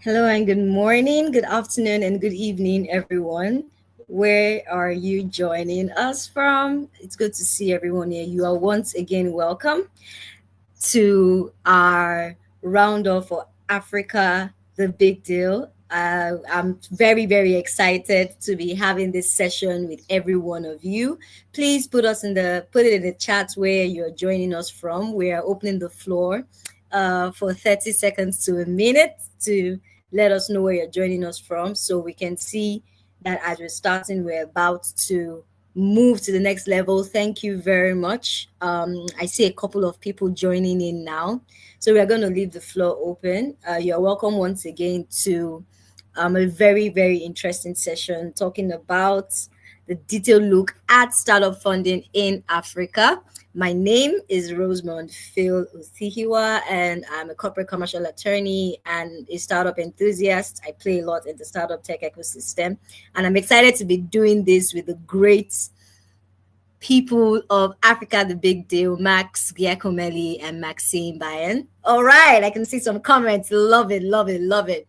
Hello and good morning, good afternoon, and good evening, everyone. Where are you joining us from? It's good to see everyone here. You are once again welcome to our roundup for Africa, the big deal. I'm very, very excited to be having this session with every one of you. Please put it in the chat where you're joining us from. We are opening the floor for 30 seconds to a minute to let us know where you're joining us from so we can see that as we're starting, we're about to move to the next level. Thank you very much. I see a couple of people joining in now. So we are going to leave the floor open. You're welcome once again to a very, very interesting session talking about the detailed look at startup funding in Africa. My name is Rosemond Phil-Othihiwa, and I'm a corporate commercial attorney and a startup enthusiast. I play a lot in the startup tech ecosystem, and I'm excited to be doing this with the great people of Africa, the big deal, Max Giacomelli and Maxime Bayen. All right, I can see some comments. Love it, love it, love it.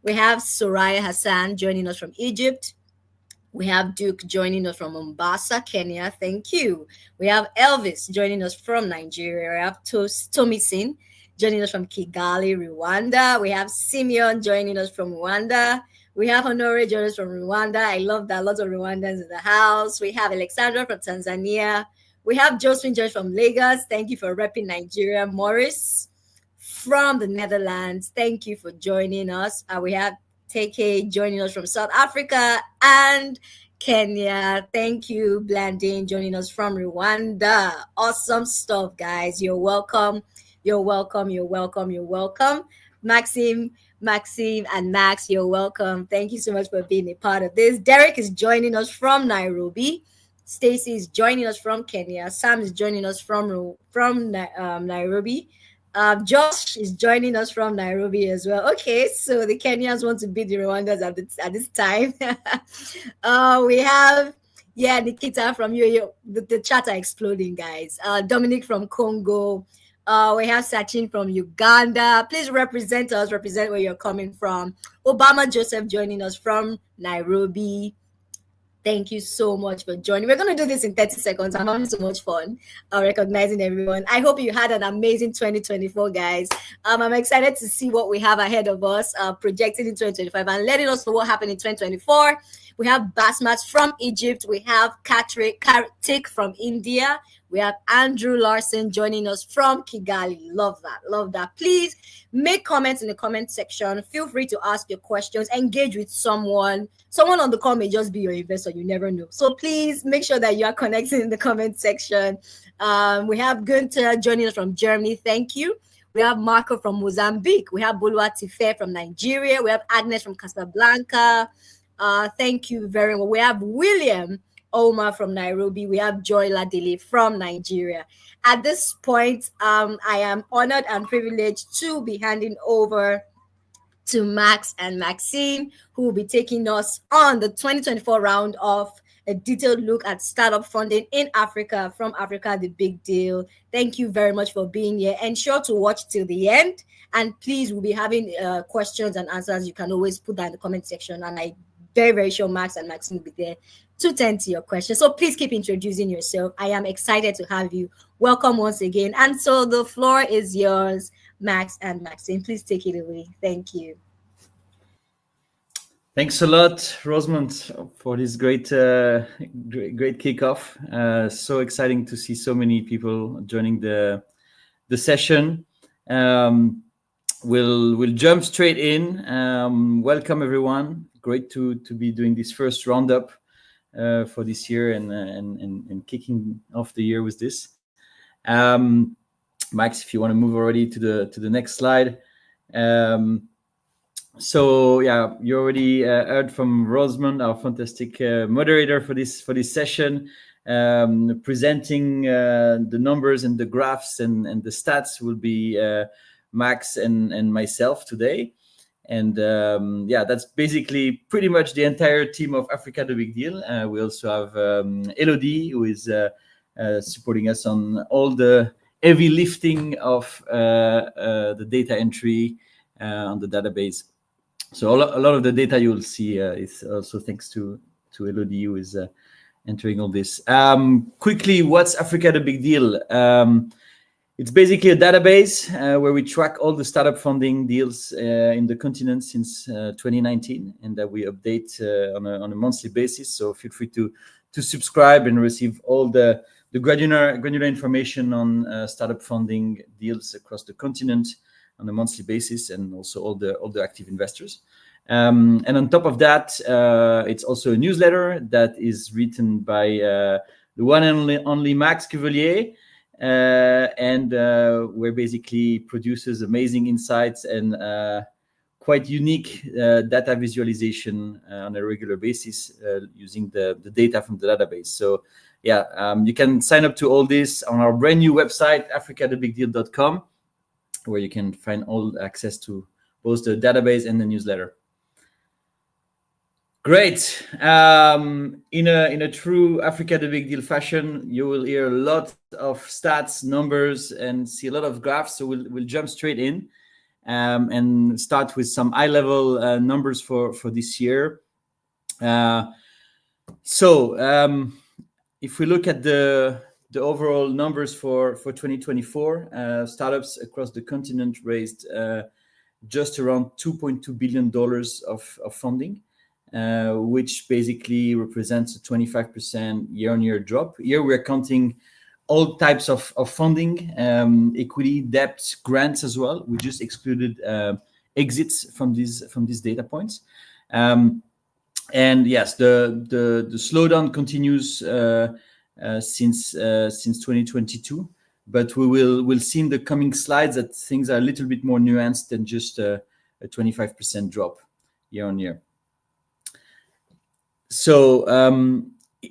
We have Soraya Hassan joining us from Egypt. We have Duke joining us from Mombasa, Kenya. Thank you. We have Elvis joining us from Nigeria. We have Tomisin joining us from Kigali, Rwanda. We have Simeon joining us from Rwanda. We have Honore joining us from Rwanda. I love that. Lots of Rwandans in the house. We have Alexandra from Tanzania. We have Josephine joining from Lagos. Thank you for repping Nigeria. Morris from the Netherlands. Thank you for joining us. We have TK joining us from South Africa and Kenya. Thank you, Blandine, joining us from Rwanda. Awesome stuff, guys. You're welcome. You're welcome. You're welcome. You're welcome. Maxime, and Max, you're welcome. Thank you so much for being a part of this. Derek is joining us from Nairobi. Stacy is joining us from Kenya. Sam is joining us from Nairobi. Josh is joining us from Nairobi as well. Okay, so the Kenyans want to beat the Rwandans at this time. We have, Nikita from UAE. The chat are exploding, guys. Dominic from Congo. We have Sachin from Uganda. Please represent us, represent where you're coming from. Obama Joseph joining us from Nairobi. Thank you so much for joining. We're going to do this in 30 seconds. I'm having so much fun recognizing everyone. I hope you had an amazing 2024, guys. I'm excited to see what we have ahead of us, projecting in 2025 and letting us know what happened in 2024. We have Basmat from Egypt. We have Kartik from India. We have Andrew Larson joining us from Kigali. Love that. Love that. Please make comments in the comment section. Feel free to ask your questions. Engage with someone. Someone on the call may just be your investor. You never know. So please make sure that you are connecting in the comment section. We have Gunther joining us from Germany. Thank you. We have Marco from Mozambique. We have Bolua Tife from Nigeria. We have Agnes from Casablanca. Thank you very much. We have William Omar from Nairobi. We have Joy Ladele from Nigeria. At this point, I am honored and privileged to be handing over to Max and Maxime, who will be taking us on the 2024 round of a detailed look at startup funding in Africa, from Africa, the big deal. Thank you very much for being here. Ensure to watch till the end. And please, we'll be having questions and answers. You can always put that in the comment section. And I'm very, very sure Max and Maxime will be there to tend to your questions. So please keep introducing yourself. I am excited to have you. Welcome once again. And so the floor is yours, Max and Maxime. Please take it away. Thank you. Thanks a lot, Rosemond, for this great kickoff. So exciting to see so many people joining the session. We'll jump straight in. Welcome everyone. Great to be doing this first roundup for this year and kicking off the year with this. Max, if you want to move already to the next slide. So yeah, you already heard from Rosemond, our fantastic moderator for this session, presenting the numbers and the graphs and the stats will be Max and myself today. And that's basically pretty much the entire team of Africa the Big Deal. We also have Elodie, who is supporting us on all the heavy lifting of the data entry on the database. So a lot of the data you will see is also thanks to Elodie, who is entering all this. Quickly, what's Africa the Big Deal? It's basically a database where we track all the startup funding deals in the continent since 2019, and that we update on a monthly basis. So feel free to subscribe and receive all the granular information on startup funding deals across the continent on a monthly basis, and also all the active investors. And on top of that, it's also a newsletter that is written by the one and only Max Cuvellier, and where basically produces amazing insights and quite unique data visualization on a regular basis using the data from the database. So yeah, you can sign up to all this on our brand new website, africathebigdeal.com, where you can find all access to both the database and the newsletter. Great. In a true Africa the Big Deal fashion, you will hear a lot of stats, numbers, and see a lot of graphs. So we'll jump straight in and start with some high-level numbers for this year. If we look at the overall numbers for 2024, startups across the continent raised just around $2.2 billion of funding, which basically represents a 25% year-on-year drop. Here we're counting all types of funding, equity, debt, grants as well. We just excluded exits from these data points. And yes, the slowdown continues since 2022, but we'll see in the coming slides that things are a little bit more nuanced than just a 25% drop year on year. So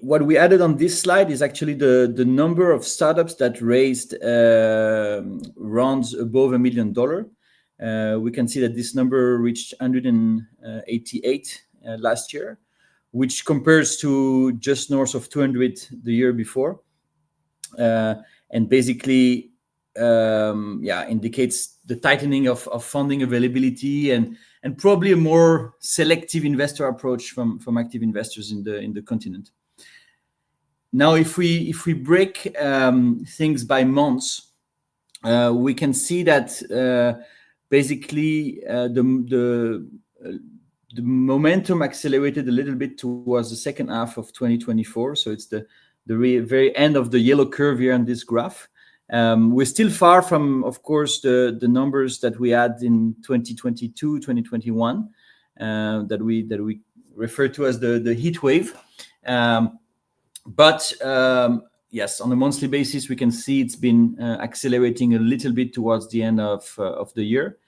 what we added on this slide is actually the number of startups that raised rounds above $1 million. We can see that this number reached 188 last year, which compares to just north of 200 the year before, and basically indicates the tightening of funding availability and probably a more selective investor approach from active investors in the continent. Now, if we break things by months, we can see that basically the momentum accelerated a little bit towards the second half of 2024. So it's the very end of the yellow curve here on this graph. We're still far from, of course, the numbers that we had in 2022, 2021, that we refer to as the heat wave. But yes, on a monthly basis, we can see it's been accelerating a little bit towards the end of the year.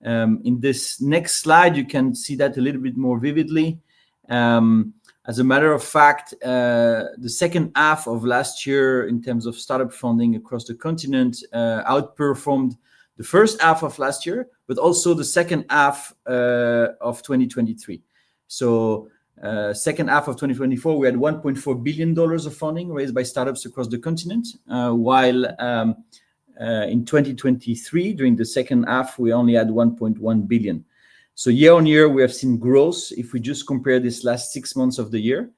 In this next slide, you can see that a little bit more vividly. As a matter of fact, the second half of last year in terms of startup funding across the continent outperformed the first half of last year, but also the second half of 2023. So second half of 2024, we had $1.4 billion of funding raised by startups across the continent, while in 2023, during the second half, we only had 1.1 billion. So year on year, we have seen growth if we just compare this last 6 months of the year.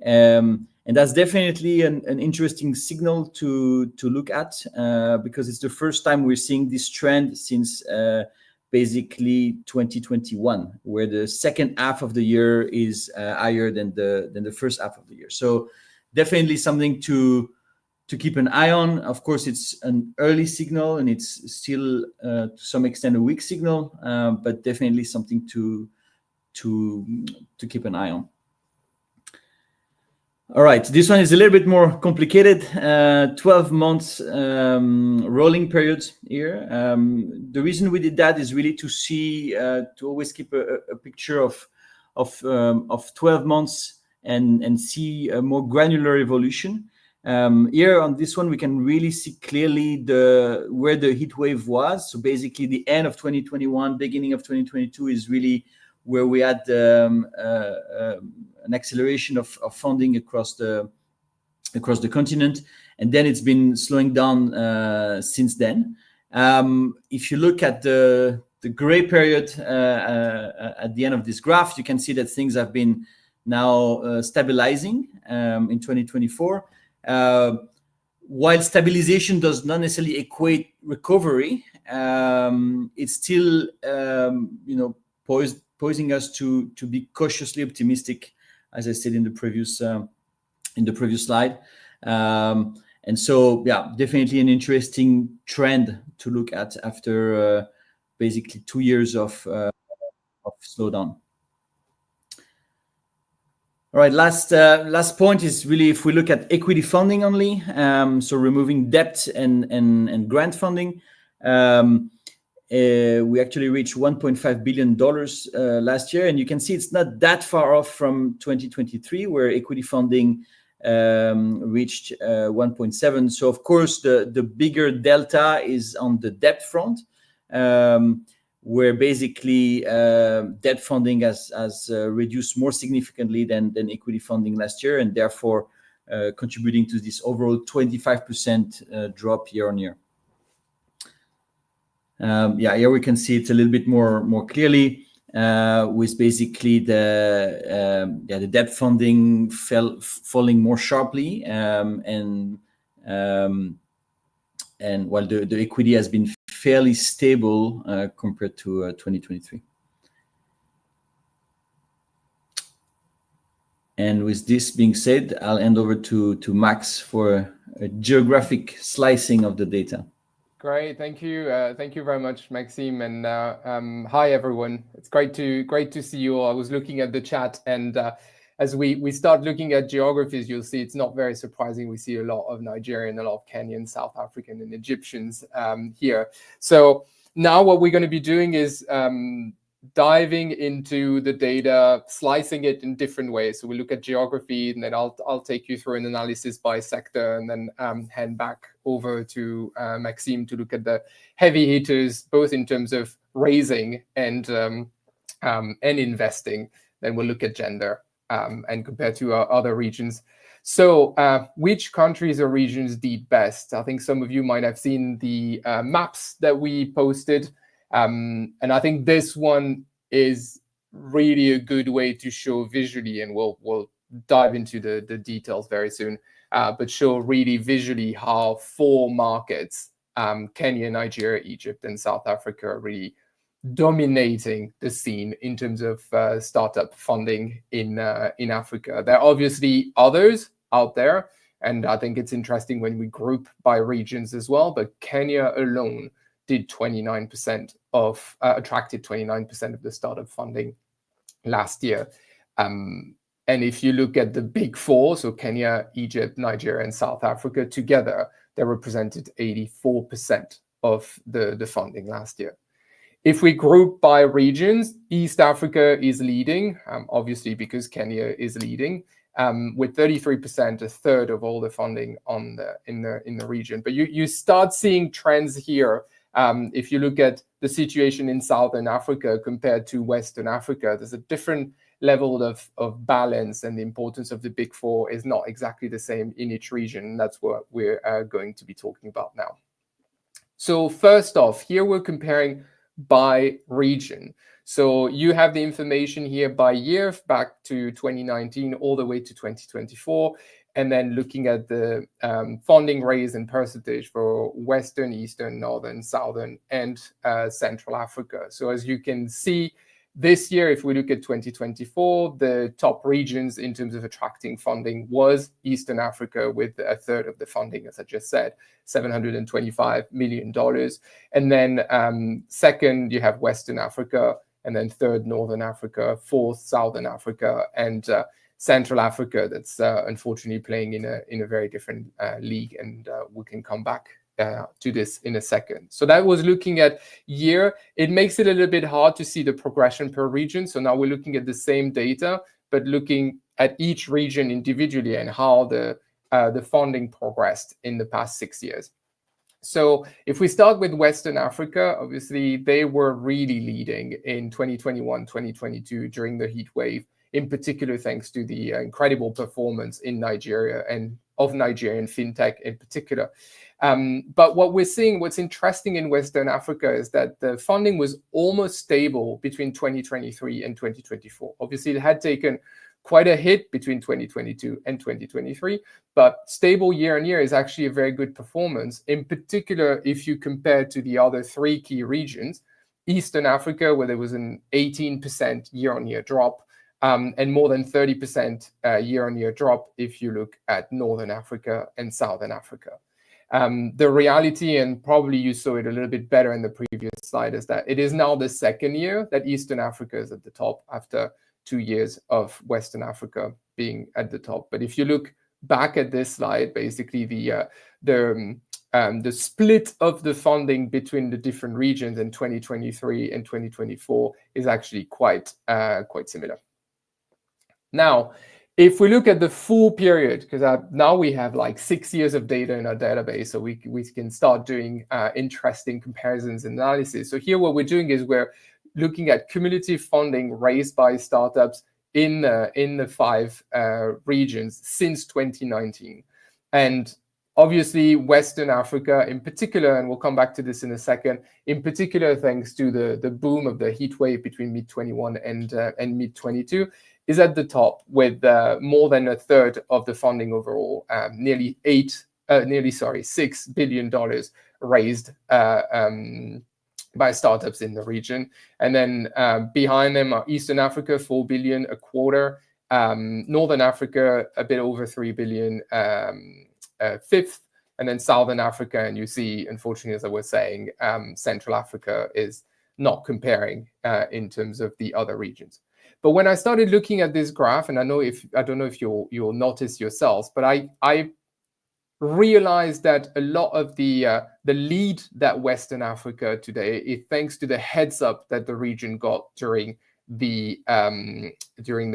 And that's definitely an interesting signal to look at because it's the first time we're seeing this trend since basically 2021, where the second half of the year is higher than the first half of the year. So definitely something to keep an eye on. Of course, it's an early signal and it's still to some extent a weak signal, but definitely something to keep an eye on. All right, this one is a little bit more complicated. 12 months rolling periods here. The reason we did that is really to see to always keep a picture of 12 months and see a more granular evolution. Here on this one, we can really see clearly where the heat wave was. So basically the end of 2021, beginning of 2022 is really where we had an acceleration of funding across the continent. And then it's been slowing down since then. If you look at the gray period at the end of this graph, you can see that things have been now stabilizing in 2024. While stabilization does not necessarily equate recovery, it's still posing us to be cautiously optimistic, as I said in the previous slide. And so, yeah, definitely an interesting trend to look at after basically 2 years of slowdown. All right, last point is really if we look at equity funding only, so removing debt and grant funding, we actually reached $1.5 billion last year, and you can see it's not that far off from 2023, where equity funding reached 1.7. So of course, the bigger delta is on the debt front, where basically debt funding has reduced more significantly than equity funding last year, and therefore contributing to this overall 25% drop year on year. Here we can see it a little bit more clearly, with basically the debt funding falling more sharply, and while the equity has been fairly stable compared to 2023. And with this being said, I'll hand over to Max for a geographic slicing of the data. Great, thank you very much, Maxime, and hi everyone. It's great to see you all. I was looking at the chat, and as we start looking at geographies, you'll see it's not very surprising. We see a lot of Nigerian, a lot of Kenyan, South African, and Egyptians here. So now what we're going to be doing is diving into the data, slicing it in different ways. So we look at geography, and then I'll take you through an analysis by sector, and then hand back over to Maxime to look at the heavy hitters, both in terms of raising and investing. Then we'll look at gender and compare to our other regions. So which countries or regions did best? I think some of you might have seen the maps that we posted. And I think this one is really a good way to show visually, and we'll dive into the details very soon, but show really visually how 4 markets, Kenya, Nigeria, Egypt, and South Africa, are really dominating the scene in terms of startup funding in Africa. There are obviously others out there, and I think it's interesting when we group by regions as well, but Kenya alone did 29% attracted 29% of the startup funding last year. And if you look at the big 4, so Kenya, Egypt, Nigeria, and South Africa together, they represented 84% of the funding last year. If we group by regions, East Africa is leading, obviously because Kenya is leading, with 33%, a third of all the funding in the region. But you start seeing trends here. If you look at the situation in Southern Africa compared to Western Africa, there's a different level of balance, and the importance of the big 4 is not exactly the same in each region. That's what we're going to be talking about now. So first off, here we're comparing by region. So you have the information here by year, back to 2019 all the way to 2024. And then looking at the funding raise and percentage for Western, Eastern, Northern, Southern, and Central Africa. So as you can see, this year, if we look at 2024, the top regions in terms of attracting funding was Eastern Africa, with a third of the funding, as I just said, $725 million. And then second, you have Western Africa, and then third, Northern Africa, fourth, Southern Africa, and Central Africa, that's unfortunately playing in a very different league, and we can come back to this in a second. So that was looking at year. It makes it a little bit hard to see the progression per region. So now we're looking at the same data, but looking at each region individually and how the funding progressed in the past 6 years. So if we start with Western Africa, obviously they were really leading in 2021, 2022 during the heat wave, in particular thanks to the incredible performance in Nigeria and of Nigerian fintech in particular. But what we're seeing, what's interesting in Western Africa is that the funding was almost stable between 2023 and 2024. Obviously, it had taken quite a hit between 2022 and 2023, but stable year on year is actually a very good performance, in particular if you compare to the other three key regions, Eastern Africa, where there was an 18% year-on-year drop, and more than 30% year-on-year drop if you look at Northern Africa and Southern Africa. The reality, and probably you saw it a little bit better in the previous slide, is that it is now the second year that Eastern Africa is at the top after 2 years of Western Africa being at the top. But if you look back at this slide, basically the split of the funding between the different regions in 2023 and 2024 is actually quite similar. Now, if we look at the full period, because now we have like 6 years of data in our database, so we can start doing interesting comparisons and analysis. So here what we're doing is we're looking at cumulative funding raised by startups in the 5 regions since 2019. And obviously, Western Africa in particular, and we'll come back to this in a second, in particular, thanks to the boom of the heat wave between mid-21 and mid-22, is at the top with more than a third of the funding overall, nearly $6 billion raised by startups in the region. And then behind them are Eastern Africa, 4 billion, a quarter, Northern Africa, a bit over 3 billion, fifth, and then Southern Africa. And you see, unfortunately, as I was saying, Central Africa is not comparing in terms of the other regions. But when I started looking at this graph, and I don't know if you'll notice yourselves, but I realized that a lot of the lead that Western Africa today is thanks to the heads up that the region got during the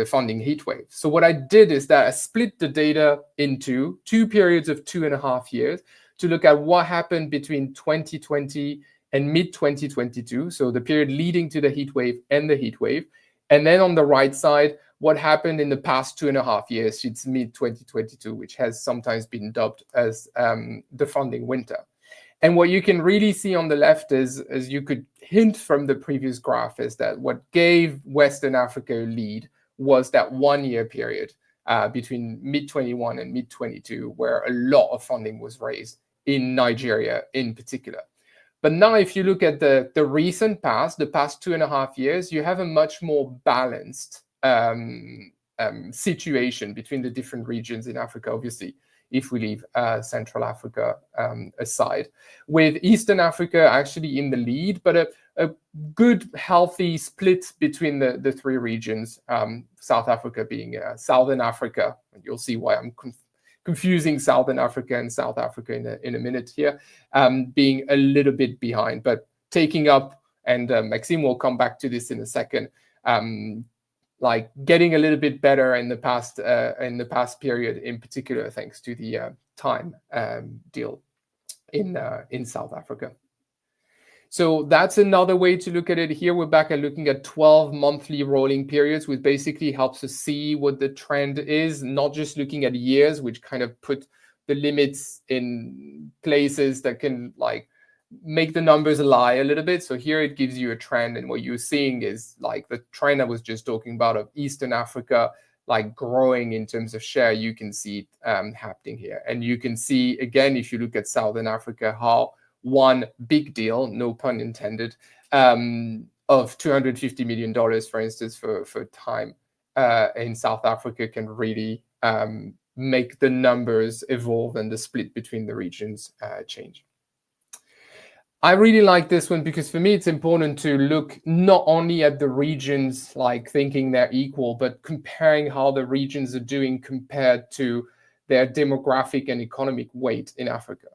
funding heat wave. So what I did is that I split the data into 2 periods of 2.5 years to look at what happened between 2020 and mid-2022, so the period leading to the heat wave and the heat wave. And then on the right side, what happened in the past 2.5 years since mid-2022, which has sometimes been dubbed as the funding winter. And what you can really see on the left is, as you could hint from the previous graph, is that what gave Western Africa a lead was that 1 year period between mid-21 and mid-22, where a lot of funding was raised in Nigeria in particular. But now if you look at the recent past, the past 2.5 years, you have a much more balanced situation between the different regions in Africa, obviously, if we leave Central Africa aside, with Eastern Africa actually in the lead, but a good, healthy split between the 3 regions, South Africa being Southern Africa, and you'll see why I'm confusing Southern Africa and South Africa in a minute here, being a little bit behind, but taking up, and Maxime will come back to this in a second, like getting a little bit better in the past period, in particular thanks to the time deal in South Africa. So that's another way to look at it. Here we're back at looking at 12 monthly rolling periods, which basically helps us see what the trend is, not just looking at years, which kind of put the limits in places that can like make the numbers lie a little bit. So here it gives you a trend, and what you're seeing is like the trend I was just talking about of Eastern Africa like growing in terms of share. You can see it happening here, and you can see again if you look at Southern Africa how one big deal, no pun intended, of $250 million, for instance, for time in South Africa can really make the numbers evolve and the split between the regions change. I really like this one because for me it's important to look not only at the regions like thinking they're equal, but comparing how the regions are doing compared to their demographic and economic weight in Africa.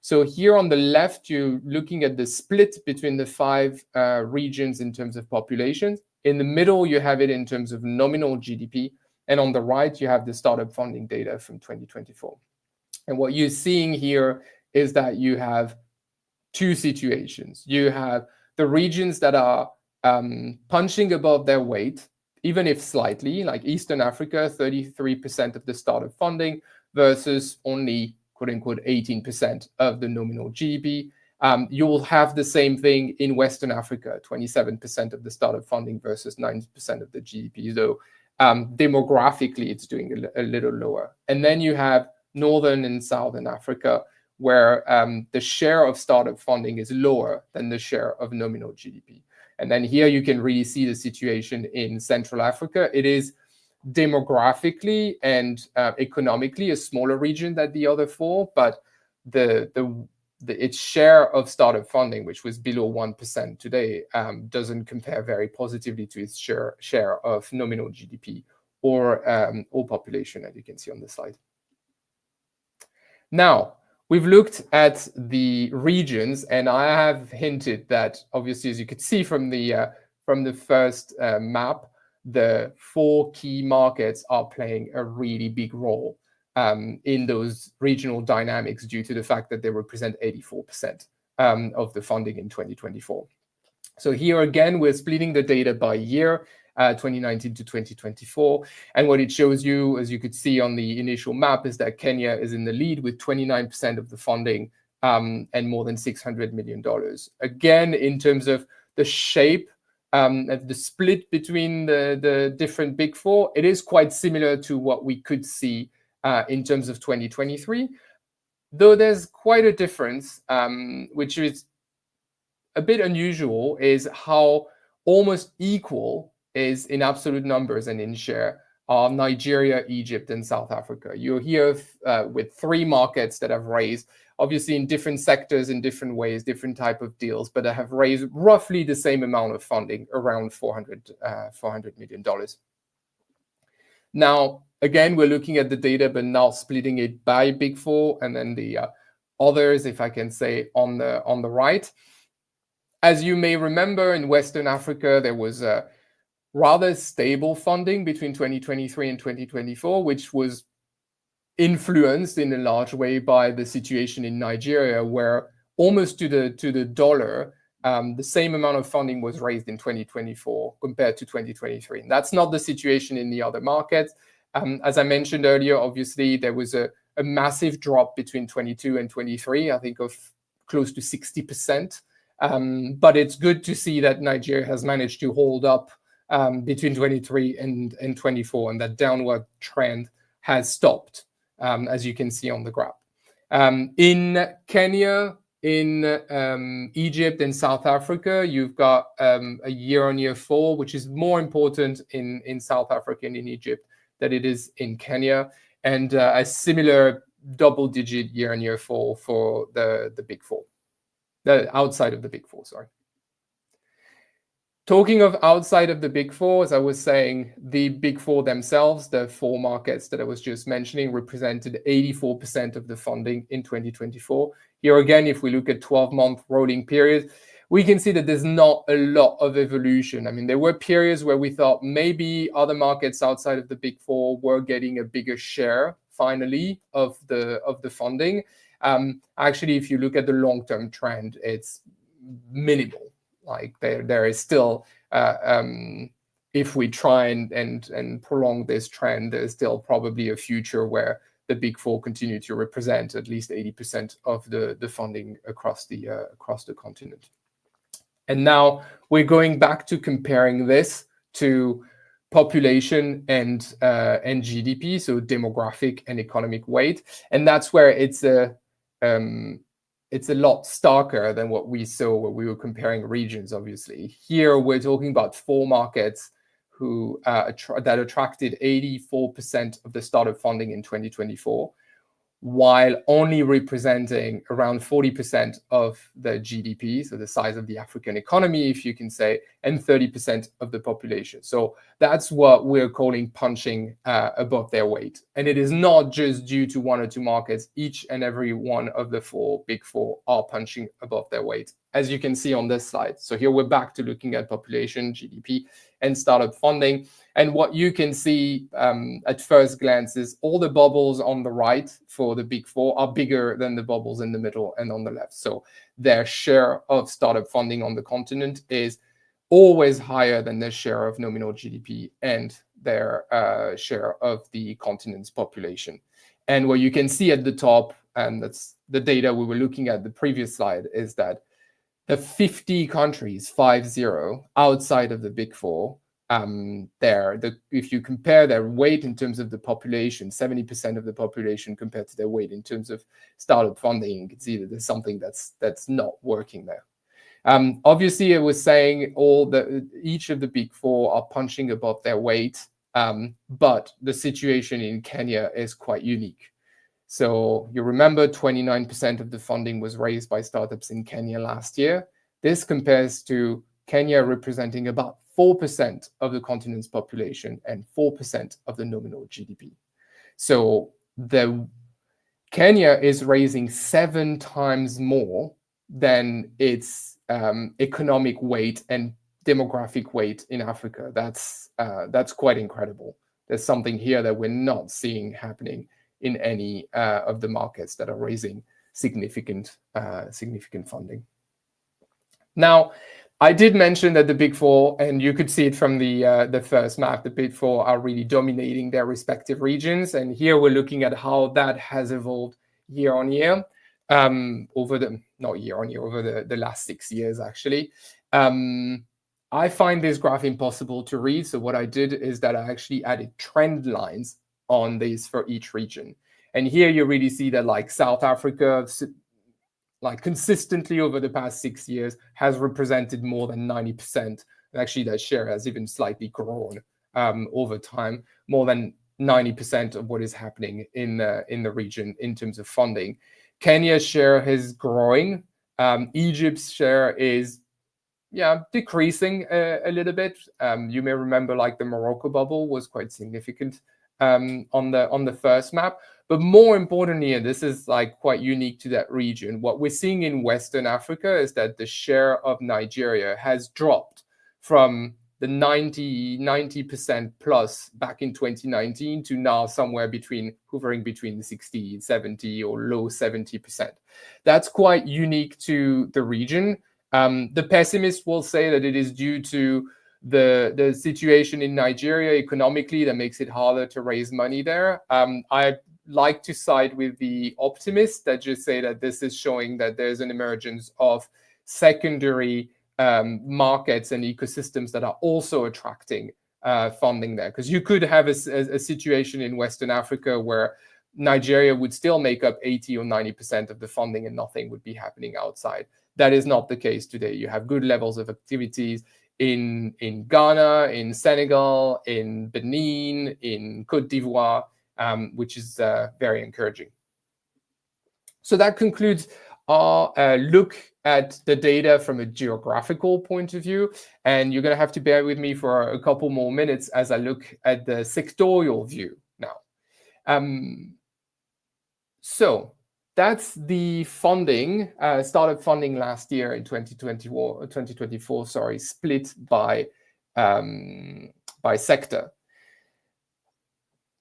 So here on the left, you're looking at the split between the 5 regions in terms of populations. In the middle, you have it in terms of nominal GDP. And on the right, you have the startup funding data from 2024. And what you're seeing here is that you have 2 situations. You have the regions that are punching above their weight, even if slightly, like Eastern Africa, 33% of the startup funding, versus only quote unquote 18% of the nominal GDP. You will have the same thing in Western Africa, 27% of the startup funding versus 90% of the GDP. So demographically, it's doing a little lower. And then you have Northern and Southern Africa, where the share of startup funding is lower than the share of nominal GDP. And then here you can really see the situation in Central Africa. It is demographically and economically a smaller region than the other four, but its share of startup funding, which was below 1% today, doesn't compare very positively to its share of nominal GDP or population, as you can see on the slide. Now, we've looked at the regions, and I have hinted that, obviously, as you could see from the first map, the 4 key markets are playing a really big role in those regional dynamics due to the fact that they represent 84% of the funding in 2024. So here again, we're splitting the data by year, 2019 to 2024. And what it shows you, as you could see on the initial map, is that Kenya is in the lead with 29% of the funding and more than $600 million. Again, in terms of the shape of the split between the different big four, it is quite similar to what we could see in terms of 2023, though there's quite a difference, which is a bit unusual, is how almost equal is in absolute numbers and in share are Nigeria, Egypt, and South Africa. You're here with 3 markets that have raised, obviously in different sectors, in different ways, different type of deals, but that have raised roughly the same amount of funding, around $400 million. Now, again, we're looking at the data, but now splitting it by big four, and then the others, if I can say, on the right. As you may remember, in Western Africa, there was a rather stable funding between 2023 and 2024, which was influenced in a large way by the situation in Nigeria, where almost to the dollar, the same amount of funding was raised in 2024 compared to 2023. And that's not the situation in the other markets. As I mentioned earlier, obviously, there was a massive drop between 22 and 23, I think of close to 60%. But it's good to see that Nigeria has managed to hold up between 23 and 24, and that downward trend has stopped, as you can see on the graph. In Kenya, in Egypt, and South Africa, you've got a year-on-year fall, which is more important in South Africa and in Egypt than it is in Kenya, and a similar double-digit year-on-year fall for the big four. Outside of the big four, sorry. Talking of outside of the big four, as I was saying, the big four themselves, the 4 markets that I was just mentioning, represented 84% of the funding in 2024. Here again, if we look at 12-month rolling period, we can see that there's not a lot of evolution. I mean, there were periods where we thought maybe other markets outside of the big four were getting a bigger share, finally, of the funding. Actually, if you look at the long-term trend, it's minimal. Like there is still, if we try and prolong this trend, there's still probably a future where the big four continue to represent at least 80% of the funding across the continent. And now we're going back to comparing this to population and GDP, so demographic and economic weight, and that's where it's a lot starker than what we saw when we were comparing regions. Obviously, here we're talking about 4 markets that attracted 84% of the startup funding in 2024, while only representing around 40% of the GDP, so the size of the African economy, if you can say, and 30% of the population. So that's what we're calling punching above their weight. And it is not just due to 1 or 2 markets. Each and every one of the 4 big four are punching above their weight, as you can see on this slide. So here we're back to looking at population, GDP, and startup funding. And what you can see at first glance is all the bubbles on the right for the big four are bigger than the bubbles in the middle and on the left. So their share of startup funding on the continent is always higher than their share of nominal GDP and their share of the continent's population. And what you can see at the top, and that's the data we were looking at the previous slide, is that the 50 countries, 50, outside of the Big Four, if you compare their weight in terms of the population, 70% of the population compared to their weight in terms of startup funding, you can see that there's something that's not working there. Obviously, it was saying each of the Big Four are punching above their weight, but the situation in Kenya is quite unique. So you remember 29% of the funding was raised by startups in Kenya last year. This compares to Kenya representing about 4% of the continent's population and 4% of the nominal GDP. So Kenya is raising 7 times more than its economic weight and demographic weight in Africa. That's quite incredible. There's something here that we're not seeing happening in any of the markets that are raising significant funding. Now, I did mention that the Big Four, and you could see it from the first map, the Big Four are really dominating their respective regions. And here we're looking at how that has evolved year on year, over the last 6 years, actually. I find this graph impossible to read. So what I did is that I actually added trend lines on these for each region. And here you really see that like South Africa, like consistently over the past 6 years, has represented more than 90%. And actually that share has even slightly grown over time, more than 90% of what is happening in the region in terms of funding. Kenya's share is growing. Egypt's share is decreasing a little bit. You may remember like the Morocco bubble was quite significant on the first map. But more importantly, and this is like quite unique to that region, what we're seeing in Western Africa is that the share of Nigeria has dropped from the 90% plus back in 2019 to now somewhere hovering between 60, 70 or low 70%. That's quite unique to the region. The pessimist will say that it is due to the situation in Nigeria economically that makes it harder to raise money there. I like to side with the optimists that just say that this is showing that there's an emergence of secondary markets and ecosystems that are also attracting funding there. Because you could have a situation in Western Africa where Nigeria would still make up 80 or 90% of the funding and nothing would be happening outside. That is not the case today. You have good levels of activities in Ghana, in Senegal, in Benin, in Côte d'Ivoire, which is very encouraging. So that concludes our look at the data from a geographical point of view. And you're going to have to bear with me for a couple more minutes as I look at the sectorial view now. So that's the funding, startup funding last year in 2024, split by sector.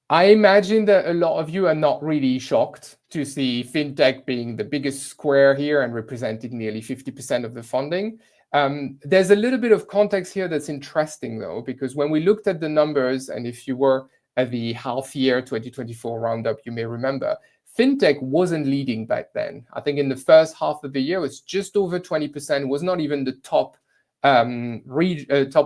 I imagine that a lot of you are not really shocked to see fintech being the biggest square here and representing nearly 50% of the funding. There's a little bit of context here that's interesting, though, because when we looked at the numbers, and if you were at the half year 2024 roundup, you may remember, fintech wasn't leading back then. I think in the first half of the year, it was just over 20%, was not even the top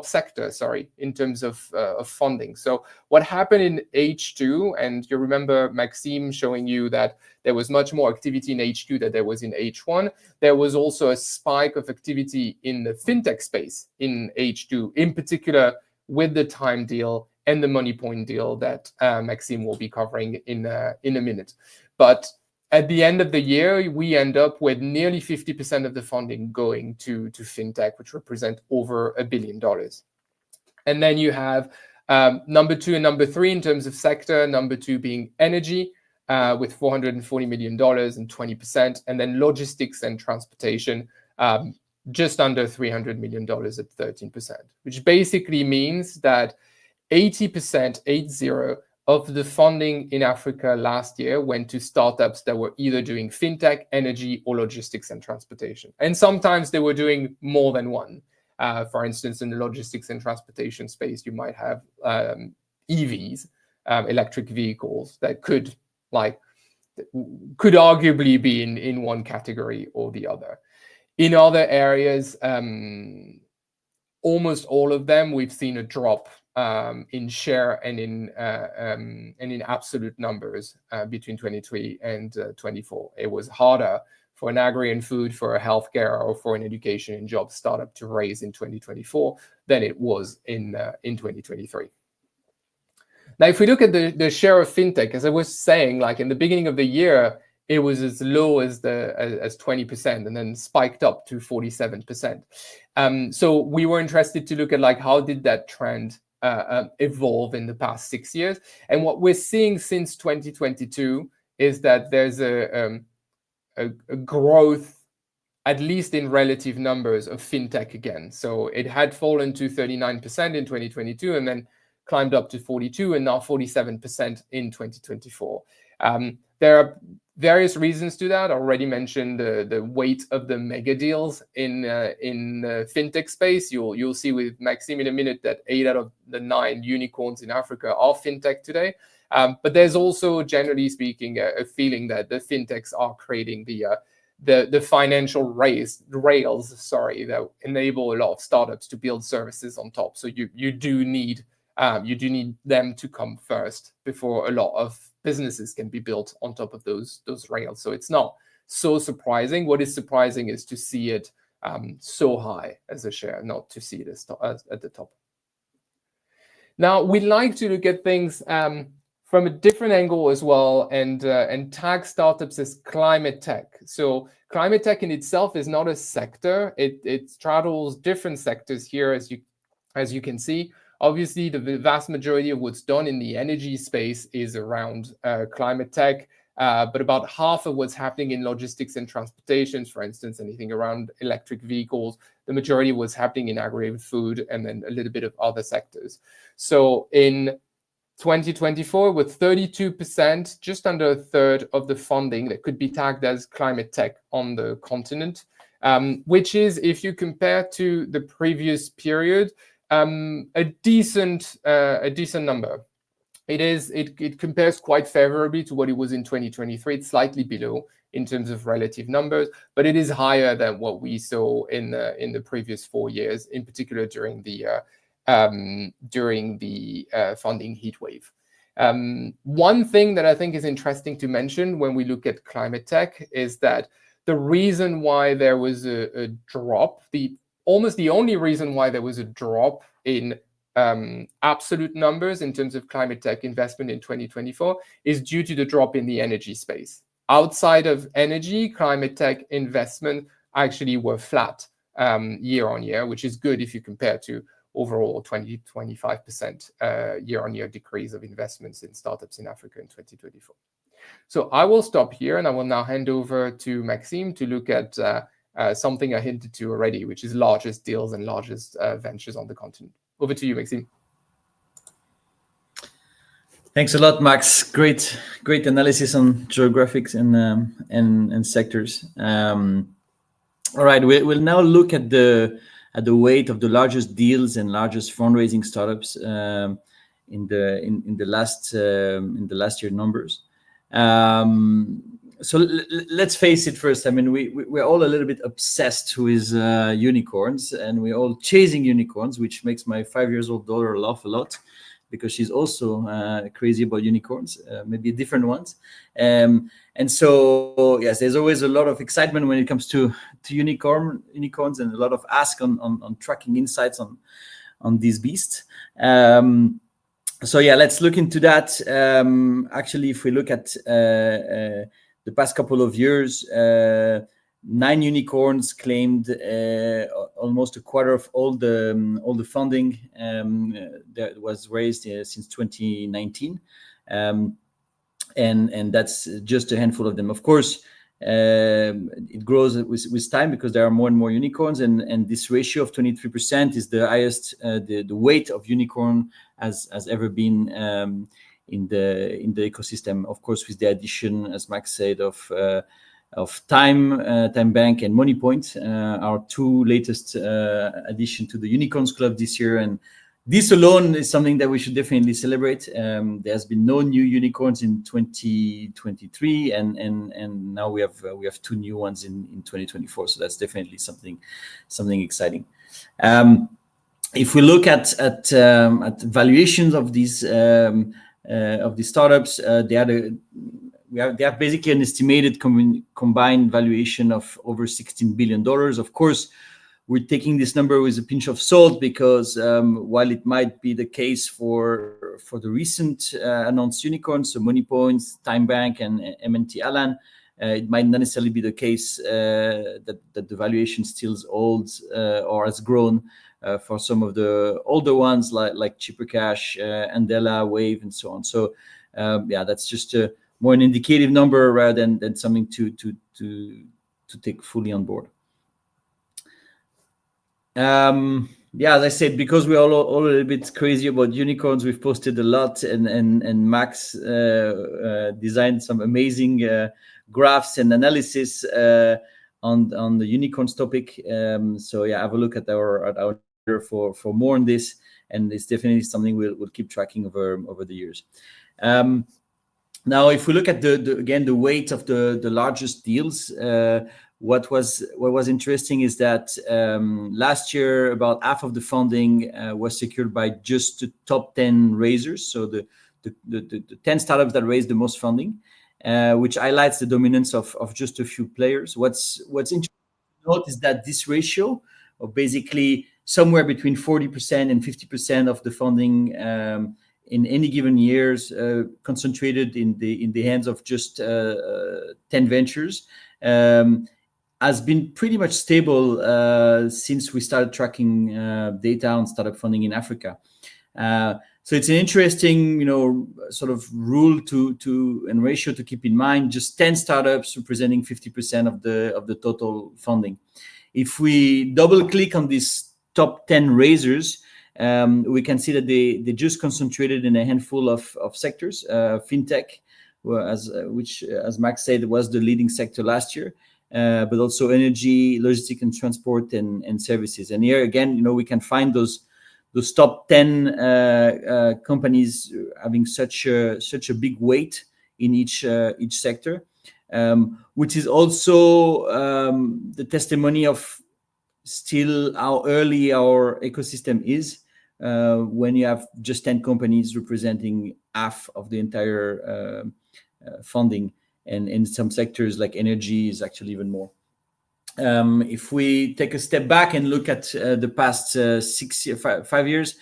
sector, in terms of funding. So what happened in H2, and you remember Maxime showing you that there was much more activity in H2 than there was in H1. There was also a spike of activity in the fintech space in H2, in particular with the Time deal and the MoneyPoint deal that Maxime will be covering in a minute. But at the end of the year, we end up with nearly 50% of the funding going to fintech, which represent over $1 billion. And then you have number 2 and number 3 in terms of sector, number 2 being energy with $440 million and 20%, and then logistics and transportation, just under $300 million at 13%, which basically means that 80% of the funding in Africa last year went to startups that were either doing fintech, energy, or logistics and transportation. And sometimes they were doing more than one. For instance, in the logistics and transportation space, you might have EVs, electric vehicles, that could could arguably be in one category or the other. In other areas, almost all of them, we've seen a drop in share and in absolute numbers between 23 and 24. It was harder for an agri and food, for a healthcare, or for an education and job startup to raise in 2024 than it was in 2023. Now, if we look at the share of fintech, as I was saying, like in the beginning of the year, it was as low as 20% and then spiked up to 47%. So we were interested to look at like how did that trend evolve in the past 6 years. And what we're seeing since 2022 is that there's a growth, at least in relative numbers, of fintech again. So it had fallen to 39% in 2022 and then climbed up to 42 and now 47% in 2024. There are various reasons to that. I already mentioned the weight of the mega deals in the fintech space. You'll see with Maxime in a minute that 8 out of the 9 unicorns in Africa are fintech today. But there's also, generally speaking, a feeling that the fintechs are creating the financial rails that enable a lot of startups to build services on top. So you do need them to come first before a lot of businesses can be built on top of those rails. So it's not so surprising. What is surprising is to see it so high as a share, not to see it at the top. Now, we like to look at things from a different angle as well, and tag startups as climate tech. So climate tech in itself is not a sector. It straddles different sectors here, as you can see. Obviously, the vast majority of what's done in the energy space is around climate tech, but about half of what's happening in logistics and transportation, for instance, anything around electric vehicles, the majority of what's happening in agri-food, and then a little bit of other sectors. So in 2024, with 32%, just under a third of the funding that could be tagged as climate tech on the continent, which is, if you compare to the previous period, a decent number. It compares quite favorably to what it was in 2023. It's slightly below in terms of relative numbers, but it is higher than what we saw in the previous 4 years, in particular during the funding heat wave. One thing that I think is interesting to mention when we look at climate tech is that the reason why there was a drop, almost the only reason why there was a drop in absolute numbers in terms of climate tech investment in 2024 is due to the drop in the energy space. Outside of energy, climate tech investment actually were flat year on year, which is good if you compare to overall 25% year-on-year decrease of investments in startups in Africa in 2024. So I will stop here and I will now hand over to Maxime to look at something I hinted to already, which is largest deals and largest ventures on the continent. Over to you, Maxime. Thanks a lot, Max. Great analysis on geographics and sectors. All right, we'll now look at the weight of the largest deals and largest fundraising startups in the last year numbers. So let's face it first. I mean, we're all a little bit obsessed with unicorns, and we're all chasing unicorns, which makes my 5-year-old daughter laugh a lot because she's also crazy about unicorns, maybe different ones. And so, yes, there's always a lot of excitement when it comes to unicorns, and a lot of ask on tracking insights on these beasts. So yeah, let's look into that. Actually, if we look at the past couple of years, 9 unicorns claimed almost a quarter of all the funding that was raised since 2019, and that's just a handful of them. Of course, it grows with time because there are more and more unicorns, and this ratio of 23% is the highest the weight of unicorn has ever been in the ecosystem. Of course, with the addition, as Max said, of Time Bank and Money Point, our 2 latest addition to the Unicorns Club this year, and This alone is something that we should definitely celebrate. There's been no new unicorns in 2023, and now we have 2 new ones in 2024. So that's definitely something exciting. If we look at valuations of these startups, they have basically an estimated combined valuation of over $16 billion. Of course, we're taking this number with a pinch of salt because while it might be the case for the recent announced unicorns, so Moneypoints, Time Bank, and M&T Alan, it might not necessarily be the case that the valuation still holds or has grown for some of the older ones like Cheaper Cash, Andela, Wave, and so on. So that's just more an indicative number rather than something to take fully on board. As I said, because we're all a little bit crazy about unicorns, we've posted a lot, and Max designed some amazing graphs and analysis on the unicorns topic. Have a look at our for more on this, and it's definitely something we'll keep tracking over the years. Now, if we look at the weight of the largest deals, what was interesting is that last year about half of the funding was secured by just the top 10 raisers, so the 10 startups that raised the most funding, which highlights the dominance of just a few players. What's interesting to note is that this ratio of basically somewhere between 40% and 50% of the funding in any given years concentrated in the hands of just 10 ventures has been pretty much stable since we started tracking data on startup funding in Africa. So it's an interesting, sort of rule and ratio to keep in mind. Just 10 startups representing 50% of the total funding. If we double click on these top 10 raisers, we can see that they just concentrated in a handful of sectors. Fintech, which as Max said was the leading sector last year, but also energy, logistics and transport, and services. And here again, we can find those top 10 companies having such a big weight in each sector, which is also the testimony of still how early our ecosystem is when you have just 10 companies representing half of the entire funding, and in some sectors like energy is actually even more. If we take a step back and look at the past 5 years,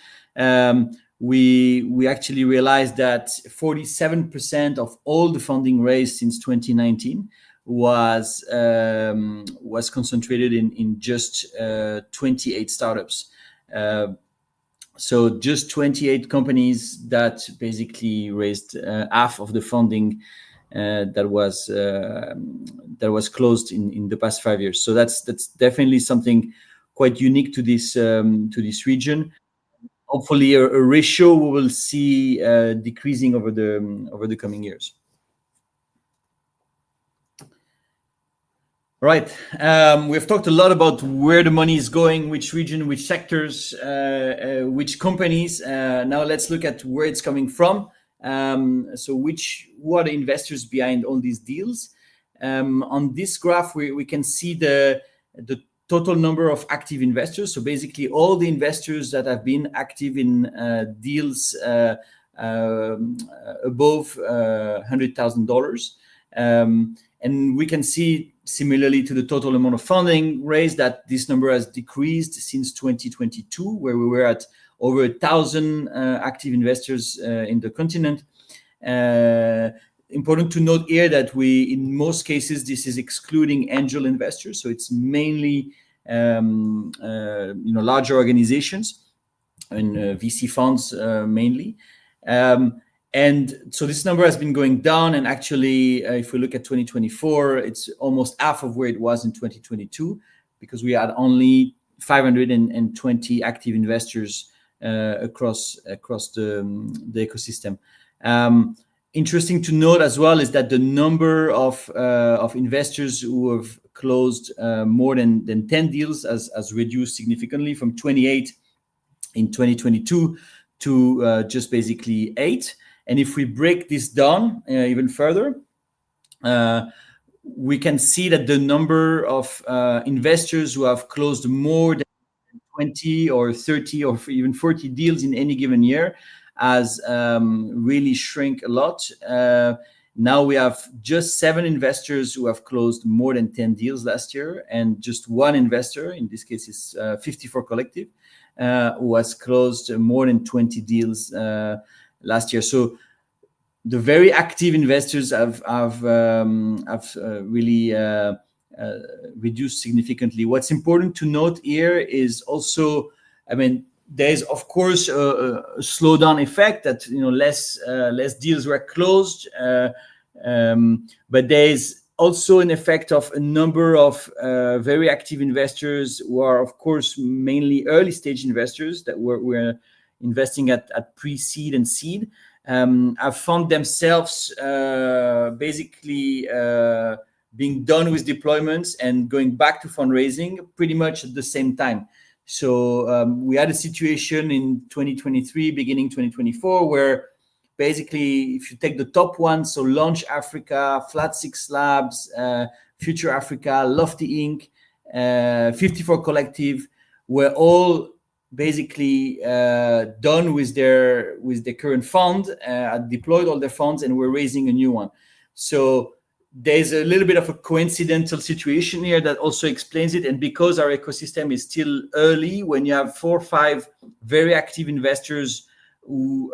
we actually realized that 47% of all the funding raised since 2019 was concentrated in just 28 startups. So just 28 companies that basically raised half of the funding that was closed in the past 5 years. So that's definitely something quite unique to this region. Hopefully, a ratio we will see decreasing over the coming years. Right. We've talked a lot about where the money is going, which region, which sectors, which companies. Now let's look at where it's coming from. So who are the investors behind all these deals? On this graph, we can see the total number of active investors. So basically all the investors that have been active in deals above $100,000. And we can see, similarly to the total amount of funding raised, that this number has decreased since 2022, where we were at over 1,000 active investors in the continent. Important to note here that in most cases, this is excluding angel investors. So it's mainly, larger organizations and VC funds mainly. And so this number has been going down, and actually, if we look at 2024, it's almost half of where it was in 2022, because we had only 520 active investors across the ecosystem. Interesting to note as well is that the number of investors who have closed more than 10 deals has reduced significantly from 28 in 2022 to just basically 8. And if we break this down even further, we can see that the number of investors who have closed more than 20 or 30 or even 40 deals in any given year has really shrink a lot. Now we have just 7 investors who have closed more than 10 deals last year, and just 1 investor, in this case is 54 Collective, who has closed more than 20 deals last year. So the very active investors have really reduced significantly. What's important to note here is also, I mean, there's of course a slowdown effect that less deals were closed, but there's also an effect of a number of very active investors who are of course mainly early stage investors that were investing at pre-seed and seed. Have found themselves basically being done with deployments and going back to fundraising pretty much at the same time. So we had a situation in 2023, beginning 2024, where basically if you take the top ones, so Launch Africa, Flat 6 Labs, Future Africa, Lofty Inc., 54 Collective, were all basically done with their current fund, deployed all their funds, and we're raising a new one. So there's a little bit of a coincidental situation here that also explains it. And because our ecosystem is still early, when you have 4 or 5 very active investors who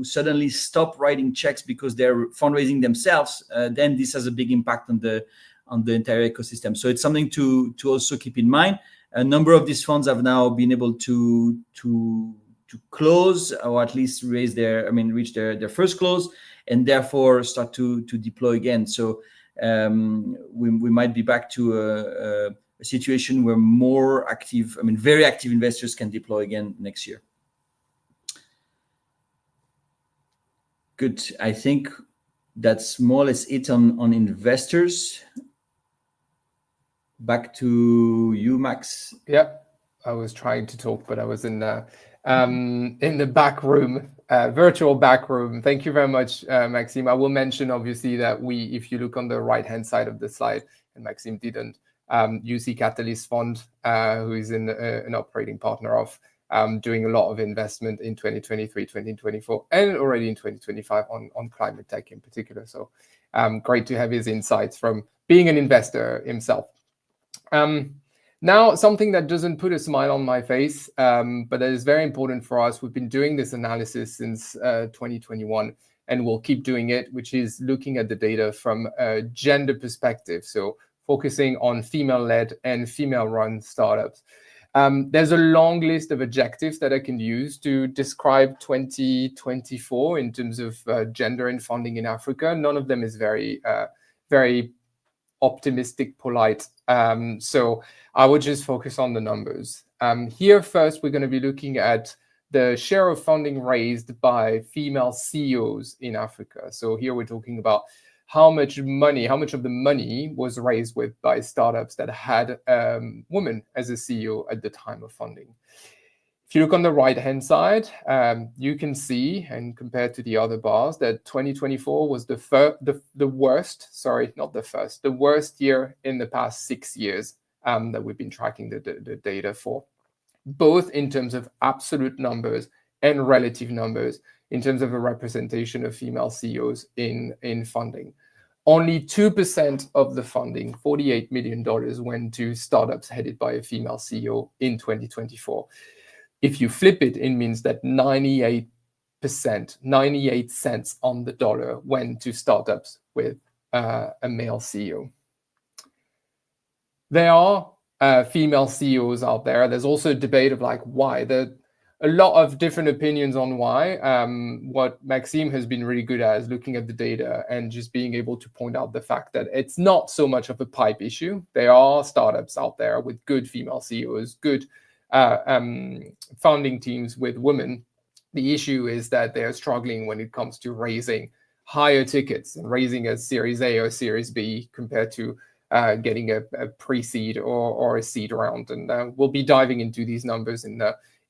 suddenly stop writing checks because they're fundraising themselves, then this has a big impact on the entire ecosystem. So it's something to also keep in mind. A number of these funds have now been able to close, or at least reach their first close, and therefore start to deploy again. So we might be back to a situation where more active, very active investors can deploy again next year. Good. I think that's more or less it on investors. Back to you, Max. Yeah, I was trying to talk, but I was in the back room, virtual back room. Thank you very much, Maxime. I will mention, obviously, that if you look on the right-hand side of the slide, and Maxime didn't, UC Catalyst Fund, who is an operating partner of, doing a lot of investment in 2023, 2024, and already in 2025 on climate tech in particular. So great to have his insights from being an investor himself. Now, something that doesn't put a smile on my face, but that is very important for us. We've been doing this analysis since 2021, and we'll keep doing it, which is looking at the data from a gender perspective. So focusing on female-led and female-run startups. There's a long list of adjectives that I can use to describe 2024 in terms of gender and funding in Africa. None of them is very optimistic, polite. So I would just focus on the numbers. Here first, we're going to be looking at the share of funding raised by female CEOs in Africa. So here we're talking about how much of the money was raised by startups that had women as a CEO at the time of funding. If you look on the right-hand side, you can see, and compared to the other bars, that 2024 was the worst year in the past 6 years that we've been tracking the data for, both in terms of absolute numbers and relative numbers, in terms of a representation of female CEOs in funding. Only 2% of the funding, $48 million, went to startups headed by a female CEO in 2024. If you flip it, it means that 98%, 98 cents on the dollar went to startups with a male CEO. There are female CEOs out there. There's also a debate of why. There are a lot of different opinions on why. What Maxime has been really good at is looking at the data and just being able to point out the fact that it's not so much of a pipe issue. There are startups out there with good female CEOs, good founding teams with women. The issue is that they're struggling when it comes to raising higher tickets and raising a Series A or Series B compared to getting a pre-seed or a seed round. And we'll be diving into these numbers in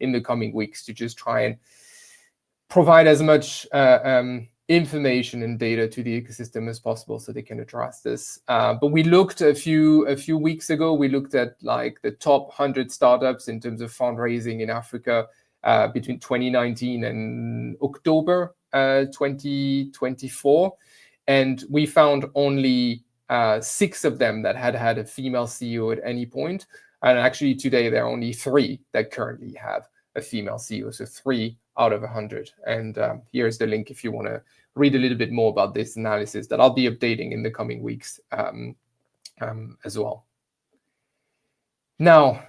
in the coming weeks to just try and provide as much information and data to the ecosystem as possible so they can address this. But we looked a few weeks ago, we looked at like the top 100 startups in terms of fundraising in Africa between 2019 and October 2024. And we found only 6 of them that had a female CEO at any point. And actually today there are only 3 that currently have a female CEO, so 3 out of 100. And here's the link if you want to read a little bit more about this analysis that I'll be updating in the coming weeks as well. Now,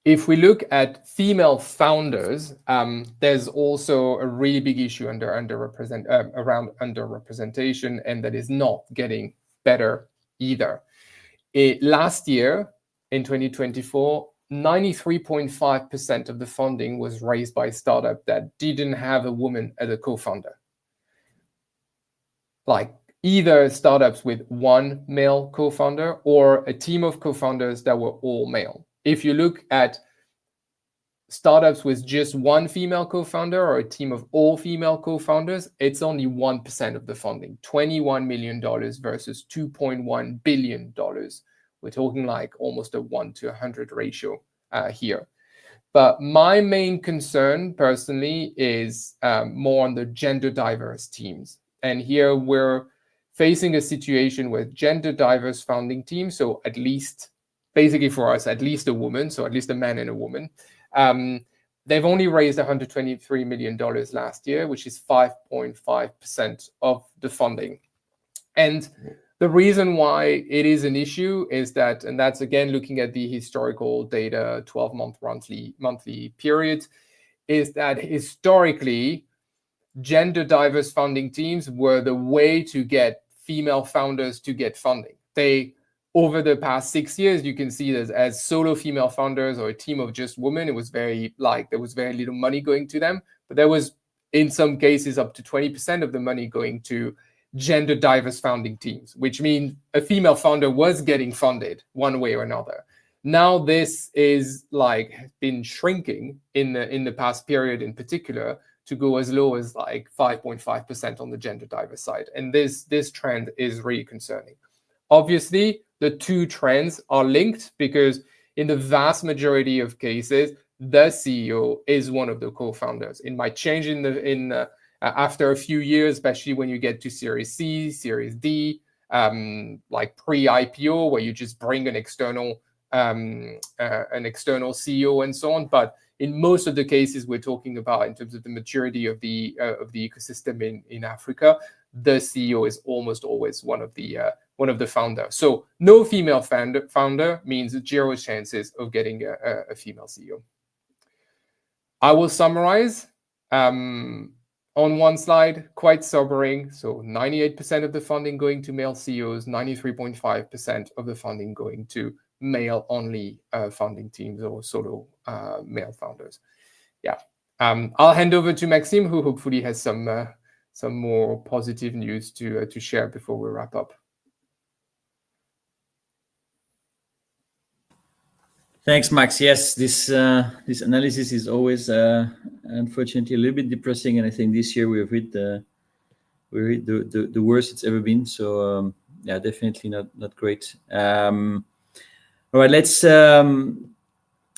if we look at female founders, there's also a really big issue around underrepresentation, and that is not getting better either. Last year, in 2024, 93.5% of the funding was raised by a startup that didn't have a woman as a co-founder. Like either startups with 1 male co-founder or a team of co-founders that were all male. If you look at startups with just 1 female co-founder or a team of all female co-founders, it's only 1% of the funding, $21 million versus $2.1 billion. We're talking like almost a 1 to 100 ratio here. But my main concern personally is more on the gender diverse teams. And here we're facing a situation with gender diverse founding teams. So at least, basically for us, at least a woman, so at least a man and a woman. They've only raised $123 million last year, which is 5.5% of the funding. And the reason why it is an issue is that, and that's again looking at the historical data, 12-month monthly period, is that historically, gender diverse funding teams were the way to get female founders to get funding. Over the past 6 years, you can see that as solo female founders or a team of just women, there was very little money going to them. But there was, in some cases, up to 20% of the money going to gender diverse founding teams, which means a female founder was getting funded one way or another. Now this is been shrinking in the past period in particular to go as low as 5.5% on the gender diverse side. And this trend is really concerning. Obviously, the two trends are linked because in the vast majority of cases, the CEO is one of the co-founders. It might change after a few years, especially when you get to Series C, Series D, like pre-IPO, where you just bring an external CEO and so on. But in most of the cases we're talking about, in terms of the maturity of the ecosystem in Africa, the CEO is almost always one of the founders. So no female founder means 0 chances of getting a female CEO. I will summarize on one slide, quite sobering. So 98% of the funding going to male CEOs, 93.5% of the funding going to male-only founding teams or solo male founders. Yeah, I'll hand over to Maxime, who hopefully has some more positive news to share before we wrap up. Thanks, Max. Yes, this analysis is always unfortunately a little bit depressing, and I think this year we've hit the worst it's ever been. So yeah, definitely not great. All right, let's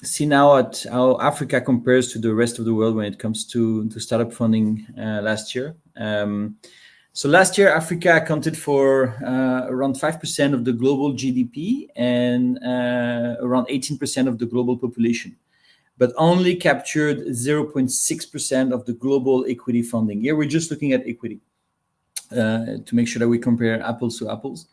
see now at how Africa compares to the rest of the world when it comes to startup funding last year. So last year, Africa accounted for around 5% of the global GDP and around 18% of the global population, but only captured 0.6% of the global equity funding. Here, we're just looking at equity to make sure that we compare apples to apples.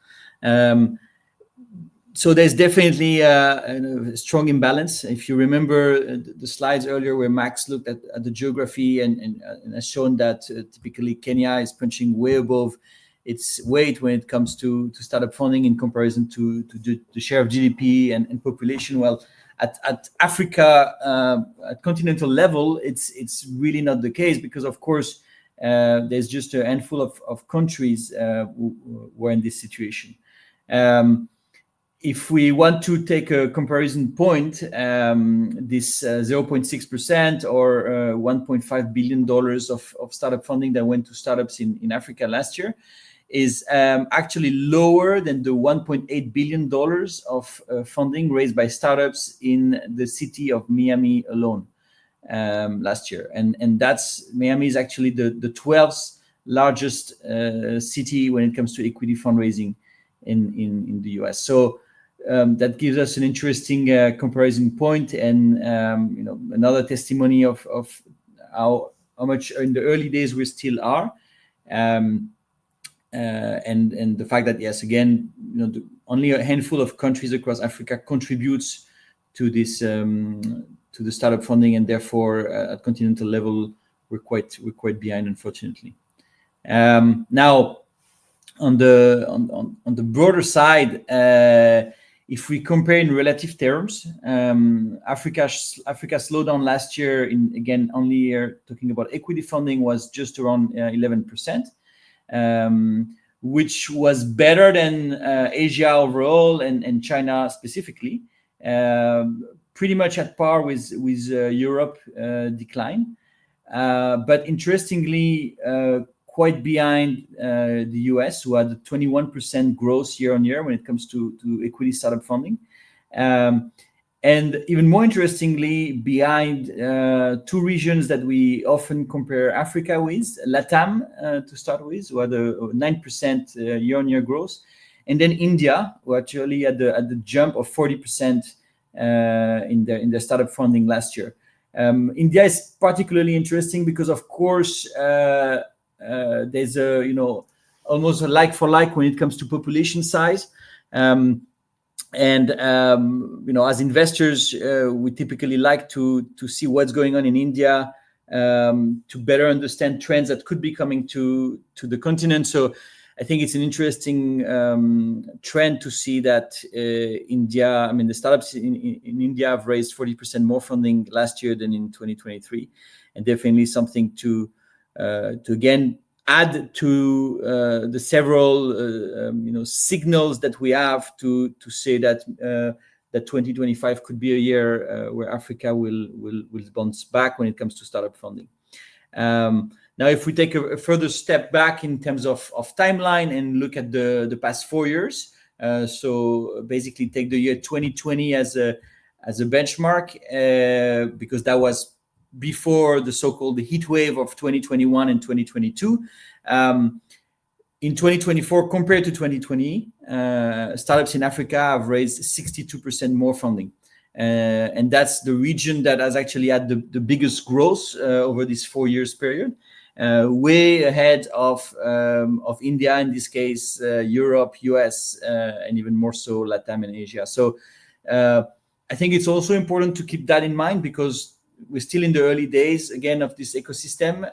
So there's definitely a strong imbalance. If you remember the slides earlier where Max looked at the geography and has shown that typically Kenya is punching way above its weight when it comes to startup funding in comparison to the share of GDP and population. Well, at Africa, at continental level, it's really not the case because, of course, there's just a handful of countries who are in this situation. if we want to take a comparison point, this 0.6% or $1.5 billion of startup funding that went to startups in Africa last year is actually lower than the $1.8 billion of funding raised by startups in the city of Miami alone last year. And that's, Miami is actually the 12th largest city when it comes to equity fundraising in the US. So that gives us an interesting comparison point, and another testimony of how much in the early days we still are, and the fact that, yes, again, only a handful of countries across Africa contributes to this to the startup funding, and therefore at continental level we're quite behind, unfortunately. Now, on the broader side, if we compare in relative terms, Africa slowdown last year, again only talking about equity funding, was just around 11%, which was better than Asia overall and China specifically, pretty much at par with Europe decline, but interestingly quite behind the US, who had a 21% growth year on year when it comes to equity startup funding. And even more interestingly, behind two regions that we often compare Africa with, LATAM to start with, who had a 9% year-on-year growth, and then India, who actually had the jump of 40% in their startup funding last year. India is particularly interesting because, of course, there's almost a like for like when it comes to population size. As investors, we typically like to see what's going on in India, to better understand trends that could be coming to the continent. So I think it's an interesting trend to see that India, the startups in India have raised 40% more funding last year than in 2023, and definitely something to again add to the several signals that we have to say that 2025 could be a year where Africa will bounce back when it comes to startup funding. Now, if we take a further step back in terms of timeline and look at the past 4 years, so basically take the year 2020 as a benchmark, because that was before the so-called heat wave of 2021 and 2022. In 2024, compared to 2020, startups in Africa have raised 62% more funding. And that's the region that has actually had the biggest growth over this 4 years period, way ahead of India, in this case, Europe, US, and even more so LATAM and Asia. So I think it's also important to keep that in mind, because we're still in the early days, again, of this ecosystem.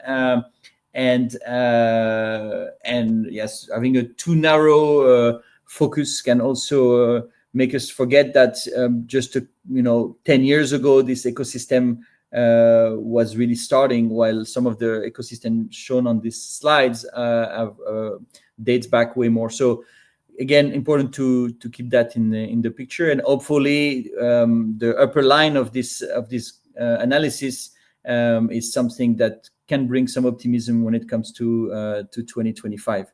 And yes, having a too narrow focus can also make us forget that just 10 years ago, this ecosystem was really starting, while some of the ecosystem shown on these slides have dates back way more. So again, important to keep that in the picture, and hopefully the upper line of this analysis is something that can bring some optimism when it comes to 2025.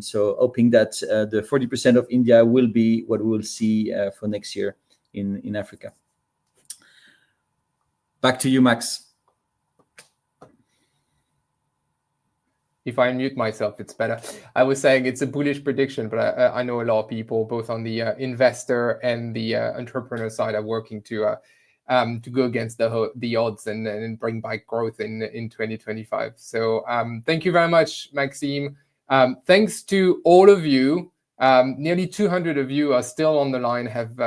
So hoping that the 40% of India will be what we will see for next year in Africa. Back to you, Max. If I mute myself, it's better. I was saying it's a bullish prediction, but I know a lot of people, both on the investor and the entrepreneur side, are working to go against the odds and bring back growth in 2025. So thank you very much, Maxime. Thanks to all of you. Nearly 200 of you are still on the line, have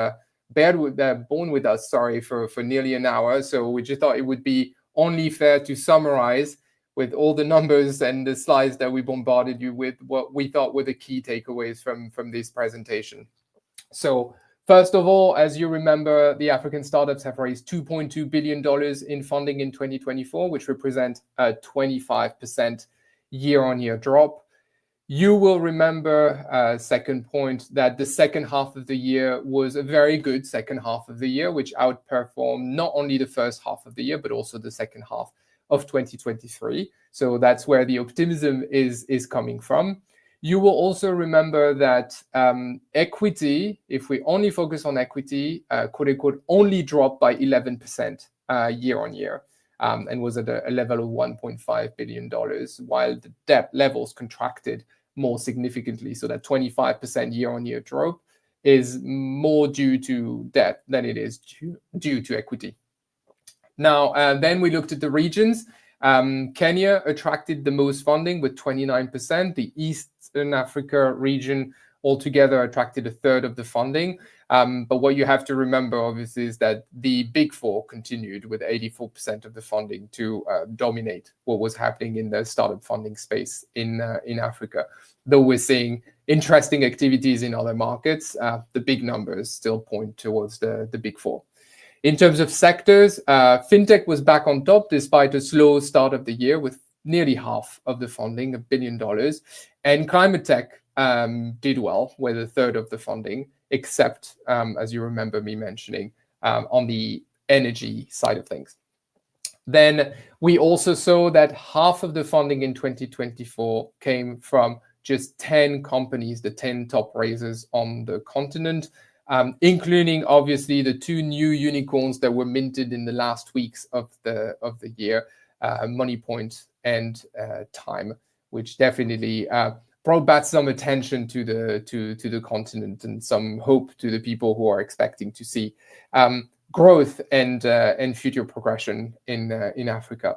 borne with us, for nearly an hour. So we just thought it would be only fair to summarize with all the numbers and the slides that we bombarded you with, what we thought were the key takeaways from this presentation. So first of all, as you remember, the African startups have raised $2.2 billion in funding in 2024, which represent a 25% year-on-year drop. You will remember, second point, that the second half of the year was a very good second half of the year, which outperformed not only the first half of the year, but also the second half of 2023. So that's where the optimism is coming from. You will also remember that equity, if we only focus on equity, quote unquote, only dropped by 11% year on year. And was at a level of $1.5 billion, while the debt levels contracted more significantly. So that 25% year-on-year drop is more due to debt than it is due to equity. Now, then we looked at the regions. Kenya attracted the most funding with 29%. The Eastern Africa region altogether attracted a third of the funding. But what you have to remember, obviously, is that the Big Four continued with 84% of the funding to dominate what was happening in the startup funding space in Africa. Though we're seeing interesting activities in other markets, the big numbers still point towards the Big Four. In terms of sectors, fintech was back on top despite a slow start of the year with nearly half of the funding, $1 billion. And climate tech did well with a third of the funding, except, as you remember me mentioning, on the energy side of things. Then we also saw that half of the funding in 2024 came from just 10 companies, the 10 top raisers on the continent, including obviously the two new unicorns that were minted in the last weeks of the year, Moneypoint and Time, which definitely brought back some attention to the continent and some hope to the people who are expecting to see growth and future progression in Africa.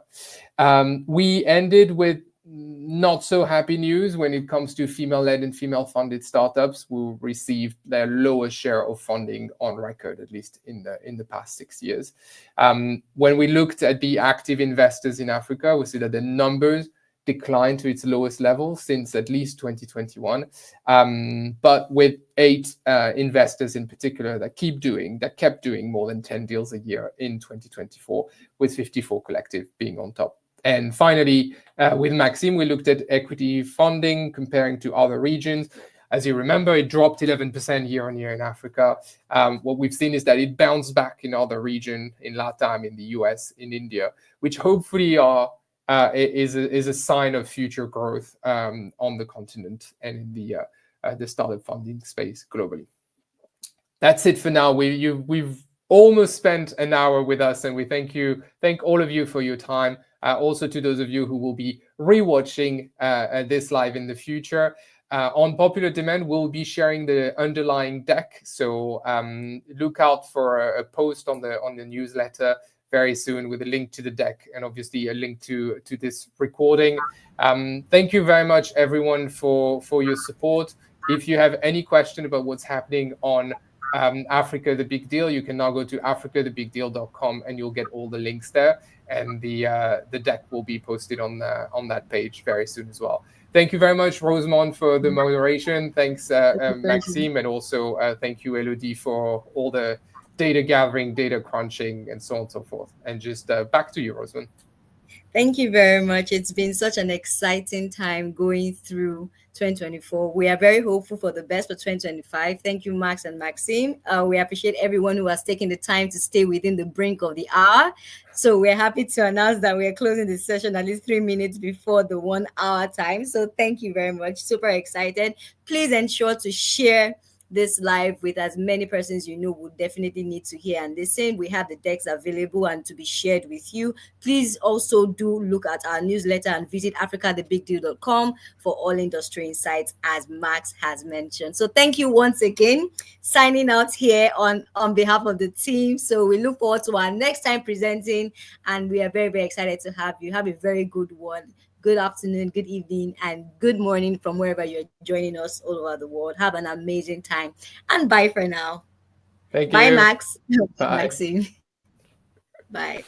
We ended with not so happy news when it comes to female-led and female-funded startups who received their lowest share of funding on record, at least in the past 6 years. When we looked at the active investors in Africa, we see that the numbers declined to its lowest level since at least 2021, but with 8 investors in particular that kept doing more than 10 deals a year in 2024, with 54 collective being on top. And finally, with Maxime, we looked at equity funding comparing to other regions. As you remember, it dropped 11% year on year in Africa. What we've seen is that it bounced back in other regions, in LATAM, in the US, in India, which hopefully is a sign of future growth on the continent and in the startup funding space globally. That's it for now. We've almost spent an hour with us, and we thank all of you for your time. Also to those of you who will be rewatching this live in the future. On popular demand, we'll be sharing the underlying deck. So look out for a post on the newsletter very soon with a link to the deck and obviously a link to this recording. Thank you very much, everyone, for your support. If you have any question about what's happening on Africa the Big Deal, you can now go to africathebigdeal.com and you'll get all the links there. And the deck will be posted on that page very soon as well. Thank you very much, Rosemond, for the moderation. Thanks, Maxime, and also thank you, Elodie, for all the data gathering, data crunching, and so on and so forth. And just back to you, Rosemond. Thank you very much. It's been such an exciting time going through 2024. We are very hopeful for the best for 2025. Thank you, Max and Maxime. We appreciate everyone who has taken the time to stay within the brink of the hour. So we're happy to announce that we're closing the session at least 3 minutes before the 1 hour time. So thank you very much. Super excited. Please ensure to share this live with as many persons you know would definitely need to hear and listen. We have the decks available and to be shared with you. Please also do look at our newsletter and visit africathebigdeal.com for all industry insights, as Max has mentioned. So thank you once again. Signing out here on behalf of the team. So we look forward to our next time presenting, and we are very, very excited to have you. Have a very good one. Good afternoon, good evening, and good morning from wherever you're joining us all over the world. Have an amazing time. And bye for now. Thank you. Bye, Max. Bye. Maxine. Bye.